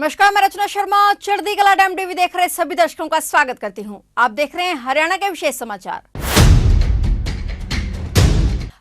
नमस्कार, मैं रचना शर्मा चढ़ती कला टाइम टीवी देख रहे सभी दर्शकों का स्वागत करती हूं। आप देख रहे हैं हरियाणा के विशेष समाचार।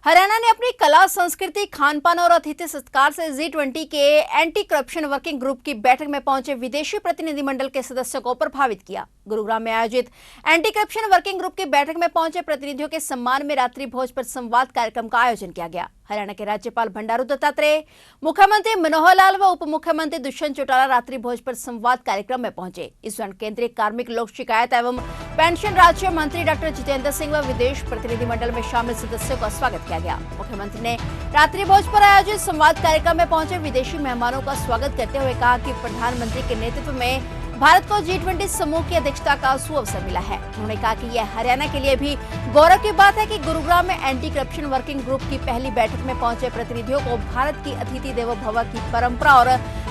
हरियाणा ने अपनी कला, संस्कृति, खान-पान और अतिथि सत्कार से G20 के एंटी करप्शन वर्किंग ग्रुप की बैठक में पहुंचे विदेशी प्रतिनिधिमंडल के सदस्यों को प्रभावित किया। गुरुग्राम में आयोजित एंटी करप्शन वर्किंग ग्रुप की बैठक में पहुंचे प्रतिनिधियों के सम्मान में रात्रि भोज पर संवाद कार्यक्रम का आयोजन किया गया। हरियाणा के राज्यपाल बंडारू दत्तात्रेय, मुख्यमंत्री मनोहर लाल व उप मुख्यमंत्री दुष्यंत चौटाला रात्रि भोज पर संवाद कार्यक्रम में पहुंचे। इस दौरान केंद्रीय कार्मिक, लोक शिकायत एवं पेंशन राज्य मंत्री डॉक्टर जितेंद्र सिंह व विदेश प्रतिनिधिमंडल में शामिल सदस्यों का स्वागत किया गया। मुख्यमंत्री ने रात्रि भोज पर आयोजित संवाद कार्यक्रम में पहुंचे विदेशी मेहमानों का स्वागत करते हुए कहा कि प्रधानमंत्री के नेतृत्व में भारत को G20 समूह की अध्यक्षता का सुअवसर मिला है। उन्होंने कहा कि यह हरियाणा के लिए भी गौरव की बात है कि गुरुग्राम में एंटी करप्शन वर्किंग ग्रुप की पहली बैठक में पहुंचे प्रतिनिधियों को भारत की अतिथि देवो भव की परंपरा और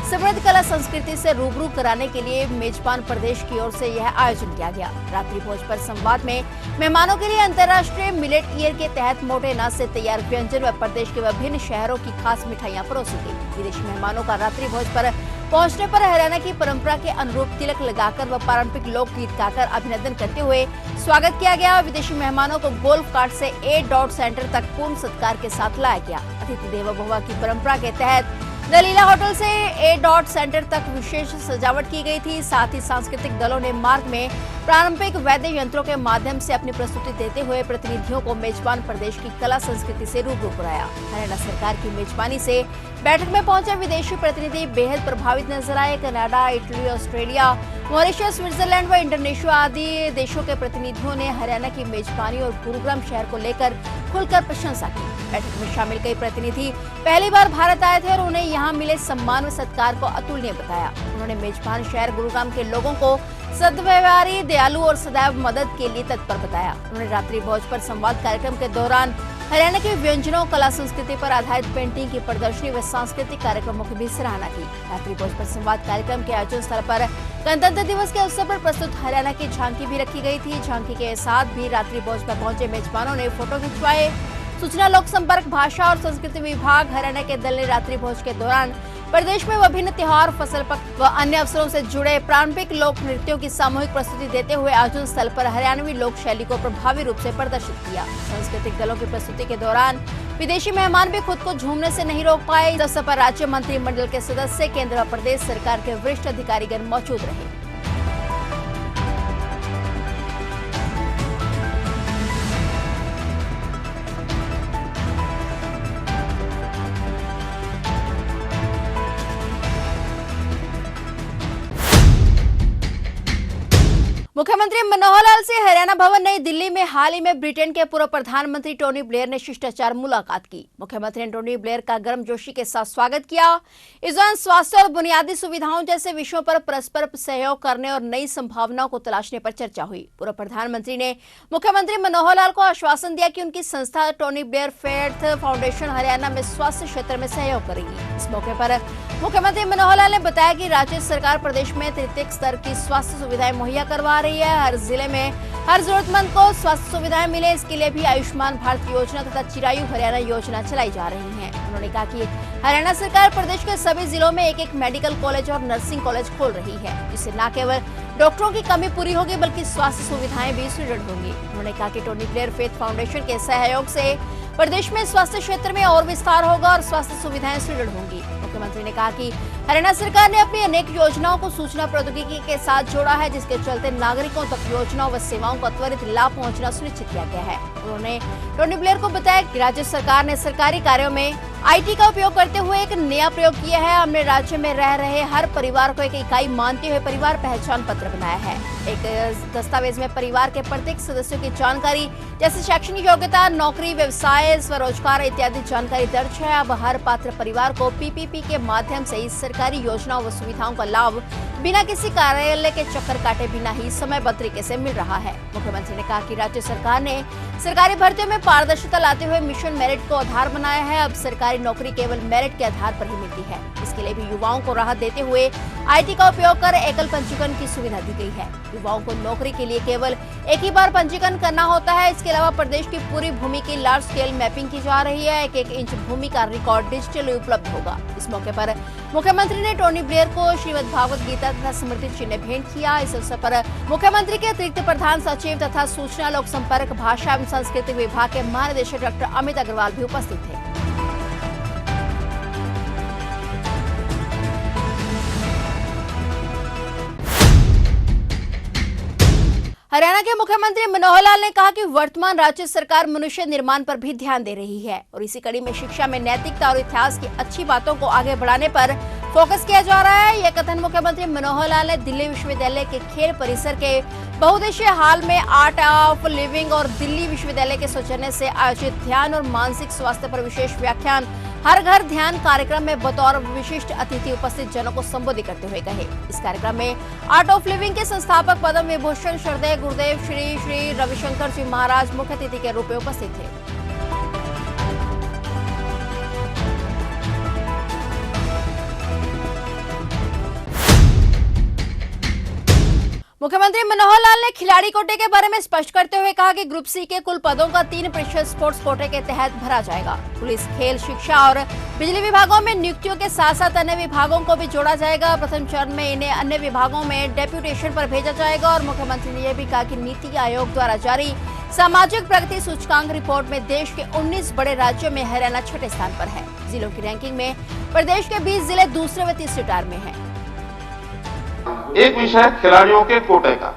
समृद्ध कला संस्कृति से रूबरू कराने के लिए मेजबान प्रदेश की ओर से यह आयोजन किया गया। रात्रि भोज पर संवाद में मेहमानों के लिए अंतर्राष्ट्रीय मिलेट ईयर के तहत मोटे अनाज से तैयार व्यंजन व प्रदेश के विभिन्न शहरों की खास मिठाइयां परोसी गई। विदेशी मेहमानों का रात्रि भोज पर पहुंचने पर हरियाणा की परंपरा के अनुरूप तिलक लगाकर व पारंपरिक लोकगीत गाकर अभिनंदन करते हुए स्वागत किया गया। विदेशी मेहमानों को गोल्फ कार्ट से A सेंटर तक पूर्ण सत्कार के साथ लाया गया। अतिथि देवो भव की परंपरा के तहत दलीला होटल से A सेंटर तक विशेष सजावट की गई थी। साथ ही सांस्कृतिक दलों ने मार्ग में पारंपरिक वाद्य यंत्रों के माध्यम से अपनी प्रस्तुति देते हुए प्रतिनिधियों को मेजबान प्रदेश की कला संस्कृति से रूबरू कराया। हरियाणा सरकार की मेजबानी से बैठक में पहुंचे विदेशी प्रतिनिधि बेहद प्रभावित नजर आए। Canada, Italy, Australia, Mauritius, Switzerland व इंडोनेशिया आदि देशों के प्रतिनिधियों ने हरियाणा की मेजबानी और गुरुग्राम शहर को लेकर खुलकर प्रशंसा की। बैठक में शामिल कई प्रतिनिधि पहली बार भारत आए थे और उन्हें यहाँ मिले सम्मान व सत्कार को अतुलनीय बताया। उन्होंने मेजबान शहर गुरुग्राम के लोगों को सद्व्यवहारी, दयालु और सदैव मदद के लिए तत्पर बताया। उन्होंने रात्रि भोज पर संवाद कार्यक्रम के दौरान हरियाणा के व्यंजनों, कला संस्कृति पर आधारित पेंटिंग की प्रदर्शनी व सांस्कृतिक कार्यक्रमों की भी सराहना की। रात्रि भोज पर संवाद कार्यक्रम के आयोजन स्थल पर गणतंत्र दिवस के अवसर पर प्रस्तुत हरियाणा की झांकी भी रखी गई थी। झांकी के साथ भी रात्रि भोज पर पहुंचे मेजबानों ने फोटो खिंचवाए। सूचना, लोक संपर्क, भाषा और संस्कृति विभाग हरियाणा के दल ने रात्रि भोज के दौरान प्रदेश में विभिन्न त्योहार, फसल पक्ष व अन्य अवसरों से जुड़े पारंपरिक लोक नृत्यों की सामूहिक प्रस्तुति देते हुए आयोजन स्थल पर हरियाणवी लोक शैली को प्रभावी रूप से प्रदर्शित किया। सांस्कृतिक दलों की प्रस्तुति के दौरान विदेशी मेहमान भी खुद को झूमने से नहीं रोक पाए। इस अवसर पर राज्य मंत्रिमंडल के सदस्य, केंद्र व प्रदेश सरकार के वरिष्ठ अधिकारीगण मौजूद रहे। मुख्यमंत्री मनोहर लाल से हरियाणा भवन नई दिल्ली में हाल ही में ब्रिटेन के पूर्व प्रधानमंत्री टोनी ब्लेयर ने शिष्टाचार मुलाकात की। मुख्यमंत्री ने टोनी ब्लेयर का गर्मजोशी के साथ स्वागत किया। इस दौरान स्वास्थ्य और बुनियादी सुविधाओं जैसे विषयों पर परस्पर सहयोग करने और नई संभावनाओं को तलाशने पर चर्चा हुई। पूर्व प्रधानमंत्री ने मुख्यमंत्री मनोहर लाल को आश्वासन दिया कि उनकी संस्था Tony Blair faith foundation Haryana में स्वास्थ्य क्षेत्र में सहयोग करेगी। इस मौके पर मुख्यमंत्री मनोहर लाल ने बताया कि राज्य सरकार प्रदेश में तृतीय स्तर की स्वास्थ्य सुविधाएं मुहैया करवा रही है। हर जिले में हर जरूरतमंद को स्वास्थ्य सुविधाएं मिले, इसके लिए भी आयुष्मान भारत योजना तथा चिरायु हरियाणा योजना चलाई जा रही है। उन्होंने कहा कि हरियाणा सरकार प्रदेश के सभी जिलों में एक मेडिकल कॉलेज और नर्सिंग कॉलेज खोल रही है, जिससे न केवल डॉक्टरों की कमी पूरी होगी बल्कि स्वास्थ्य सुविधाएं भी सुदृढ़ होंगी। उन्होंने कहा कि टोनी ब्लेयर फेथ फाउंडेशन के सहयोग से प्रदेश में स्वास्थ्य क्षेत्र में और विस्तार होगा और स्वास्थ्य सुविधाएं सुदृढ़ होंगी। मुख्यमंत्री ने कहा कि हरियाणा सरकार ने अपनी अनेक योजनाओं को सूचना प्रौद्योगिकी के साथ जोड़ा है, जिसके चलते नागरिकों तक योजनाओं व सेवाओं का त्वरित लाभ पहुंचना सुनिश्चित किया गया है। उन्होंने टोनी ब्लेयर को बताया कि राज्य सरकार ने सरकारी कार्यों में IT का उपयोग करते हुए एक नया प्रयोग किया है। हमने राज्य में रह रहे हर परिवार को एक इकाई मानते हुए परिवार पहचान पत्र बनाया है। एक दस्तावेज में परिवार के प्रत्येक सदस्यों की जानकारी जैसे शैक्षणिक योग्यता, नौकरी, व्यवसाय, स्वरोजगार इत्यादि जानकारी दर्ज है। अब हर पात्र परिवार को PPP के माध्यम से इस सरकारी योजनाओं व सुविधाओं का लाभ बिना किसी कार्यालय के चक्कर काटे बिना ही समयबद्ध तरीके से मिल रहा है। मुख्यमंत्री ने कहा कि राज्य सरकार ने सरकारी भर्तियों में पारदर्शिता लाते हुए मिशन मेरिट को आधार बनाया है। अब सरकारी नौकरी केवल मेरिट के आधार पर ही मिलती है। इसके लिए भी युवाओं को राहत देते हुए IT का उपयोग कर एकल पंजीकरण की सुविधा दी गई है। युवाओं को नौकरी के लिए केवल एक ही बार पंजीकरण करना होता है। इसके अलावा प्रदेश की पूरी भूमि की लार्ज स्केल मैपिंग की जा रही है। 1-1 इंच भूमि का रिकॉर्ड डिजिटल उपलब्ध होगा। इस मौके पर मुख्यमंत्री ने टोनी ब्लेयर को श्रीमद् भागवत गीता तथा स्मृति चिन्ह भेंट किया। इस अवसर पर मुख्यमंत्री के अतिरिक्त प्रधान सचिव तथा सूचना लोक संपर्क भाषा एवं सांस्कृतिक विभाग के महानिदेशक डॉक्टर अमित अग्रवाल भी उपस्थित थे। हरियाणा के मुख्यमंत्री मनोहर लाल ने कहा कि वर्तमान राज्य सरकार मनुष्य निर्माण पर भी ध्यान दे रही है और इसी कड़ी में शिक्षा में नैतिकता और इतिहास की अच्छी बातों को आगे बढ़ाने पर फोकस किया जा रहा है। यह कथन मुख्यमंत्री मनोहर लाल ने दिल्ली विश्वविद्यालय के खेल परिसर के बहुउद्देशीय हाल में आर्ट ऑफ लिविंग और दिल्ली विश्वविद्यालय के सौजन्य से आयोजित ध्यान और मानसिक स्वास्थ्य पर विशेष व्याख्यान हर घर ध्यान कार्यक्रम में बतौर विशिष्ट अतिथि उपस्थित जनों को संबोधित करते हुए कहे। इस कार्यक्रम में आर्ट ऑफ लिविंग के संस्थापक पद्म विभूषण श्रद्धेय गुरुदेव श्री श्री रविशंकर जी महाराज मुख्य अतिथि के रूप में उपस्थित थे। मुख्यमंत्री मनोहर लाल ने खिलाड़ी कोटे के बारे में स्पष्ट करते हुए कहा कि ग्रुप सी के कुल पदों का 3% स्पोर्ट्स कोटे के तहत भरा जाएगा। पुलिस, खेल, शिक्षा और बिजली विभागों में नियुक्तियों के साथ साथ अन्य विभागों को भी जोड़ा जाएगा। प्रथम चरण में इन्हें अन्य विभागों में डेप्यूटेशन पर भेजा जाएगा। और मुख्यमंत्री ने यह भी कहा कि नीति आयोग द्वारा जारी सामाजिक प्रगति सूचकांक रिपोर्ट में देश के 19 बड़े राज्यों में हरियाणा 6ठे स्थान पर है। जिलों की रैंकिंग में प्रदेश के 20 जिले दूसरे व तीसरे टार में है। एक विषय है खिलाड़ियों के कोटे का।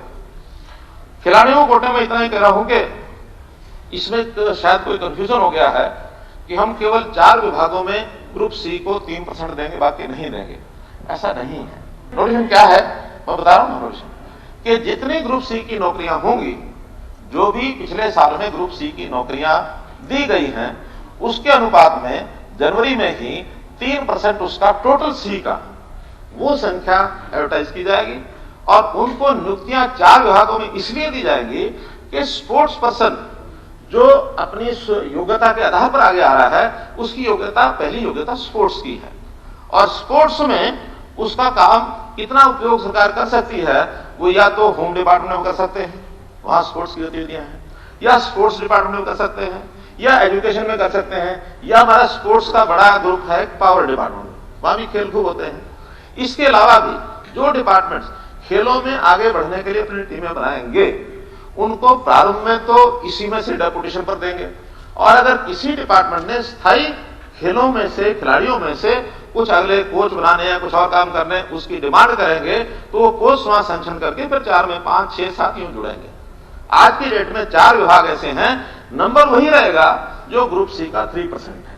खिलाड़ियों कोटे में इतना ही कह रहा हूं कि इसमें तो शायद कोई कंफ्यूजन हो गया है कि हम केवल 4 विभागों में ग्रुप सी को 3% देंगे, बाकी नहीं देंगे। ऐसा नहीं है। नोटिफिकेशन क्या है मैं बता रहा हूं नोटिफिकेशन कि जितनी ग्रुप सी की नौकरियां होंगी, जो भी पिछले साल में ग्रुप सी की नौकरियां दी गई हैं, उसके अनुपात में जनवरी में ही 3% उसका टोटल सी का वो संख्या एडवर्टाइज की जाएगी। और उनको नियुक्तियां 4 विभागों में इसलिए दी जाएंगी कि स्पोर्ट्स पर्सन जो अपनी योग्यता के आधार पर आगे आ रहा है, उसकी योग्यता, पहली योग्यता स्पोर्ट्स की है। और स्पोर्ट्स में उसका काम कितना उपयोग सरकार कर सकती है, वो या तो होम डिपार्टमेंट में कर सकते हैं, वहां स्पोर्ट्स की गतिविधियां हैं, या स्पोर्ट्स डिपार्टमेंट में कर सकते हैं, या एजुकेशन में कर सकते हैं, या हमारा स्पोर्ट्स का बड़ा ग्रुप है पावर डिपार्टमेंट में, वहां भी खेल कूद होते हैं। इसके अलावा भी जो डिपार्टमेंट्स खेलों में आगे बढ़ने के लिए अपनी टीमें बनाएंगे, उनको प्रारंभ में तो इसी में से डेपुटेशन पर देंगे। और अगर किसी डिपार्टमेंट ने स्थायी खेलों में से, खिलाड़ियों में से कुछ अगले कोच बनाने या कुछ और काम करने उसकी डिमांड करेंगे, तो वो कोच वहां सैंक्शन करके फिर 4 में 5, 6, 7 यूं जुड़ेंगे। आज की डेट में 4 विभाग ऐसे हैं, नंबर वही रहेगा जो ग्रुप सी का 3% है।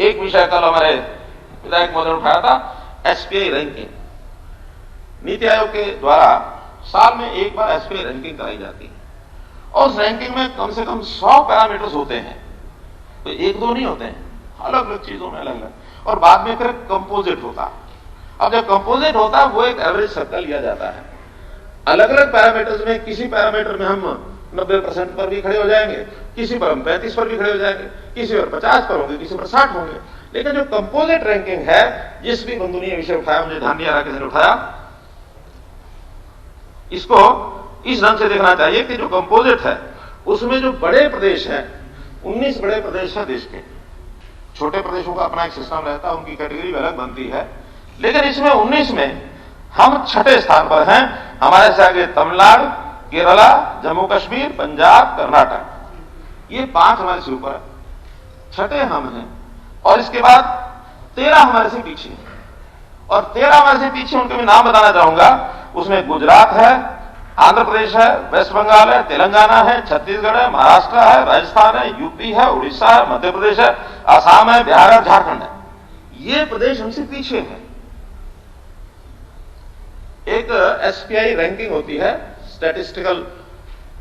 एक विषय कल हमारे विधायक महोदय ने उठाया था, एसपीआई रैंकिंग। नीति आयोग के द्वारा साल में एक बार एसपीआई रैंकिंग कराई जाती है और उस रैंकिंग में कम से कम 100 पैरामीटर्स होते हैं। तो 1-2 नहीं होते हैं, अलग अलग चीजों में अलग अलग। और बाद में फिर कंपोजिट होता है। अब जब कंपोजिट होता है, वो एक एवरेज सबका लिया जाता है। अलग अलग पैरामीटर्स में किसी पैरामीटर में हम 90% पर भी खड़े हो जाएंगे, किसी पर हम 35 पर भी खड़े हो जाएंगे, किसी पर 50 पर होंगे, किसी पर 60 होंगे। लेकिन जो कंपोजिट रैंकिंग है, जिस भी बंधु ने विषय उठाया, मुझे ध्यान नहीं आ रहा किसने उठाया, इसको इस ढंग से देखना चाहिए कि जो कंपोजिट है उसमें जो बड़े प्रदेश हैं, 19 बड़े प्रदेश हैं देश के। छोटे प्रदेशों का अपना एक सिस्टम रहता है, उनकी कैटेगरी अलग बनती है। लेकिन इसमें 19 में हम 6ठे स्थान पर हैं। हमारे से आगे तमिलनाडु, केरला, जम्मू कश्मीर, पंजाब, कर्नाटक, ये 5 हमारे से ऊपर है, 6ठे हम हैं। और इसके बाद 13 हमारे से पीछे हैं। और 13 हमारे से पीछे, उनके मैं नाम बताना चाहूंगा। उसमें गुजरात है, आंध्र प्रदेश है, वेस्ट बंगाल है, तेलंगाना है, छत्तीसगढ़ है, महाराष्ट्र है, राजस्थान है, यूपी है, उड़ीसा है, मध्य प्रदेश है, आसाम है, बिहार है, झारखंड है। ये प्रदेश हमसे पीछे हैं। एक एसपीआई रैंकिंग होती है, स्टैटिस्टिकल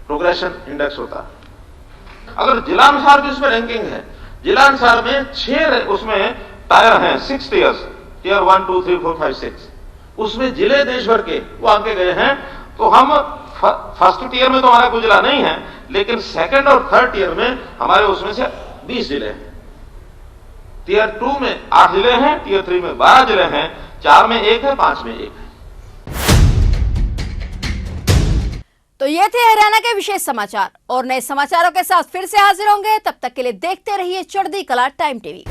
प्रोग्रेशन इंडेक्स होता है। अगर जिलानुसार भी उसमें रैंकिंग है, जिलानुसार में 6 उसमें टायर हैं, 6 टीयर्स, टीयर 1, 2, 3, 4, 5, 6। उसमें जिले देश भर के वो आंके गए हैं। तो हम फर्स्ट टीयर में तो हमारा कोई जिला नहीं है, लेकिन सेकंड और थर्ड टीयर में हमारे उसमें से 20 जिले हैं। टीयर 2 में 8 जिले हैं, टीयर 3 में 12 जिले हैं, 4 में 1 है, 5 में 1 है। तो ये थे हरियाणा के विशेष समाचार और नए समाचारों के साथ फिर से हाजिर होंगे। तब तक के लिए देखते रहिए चढ़ती कला टाइम टीवी।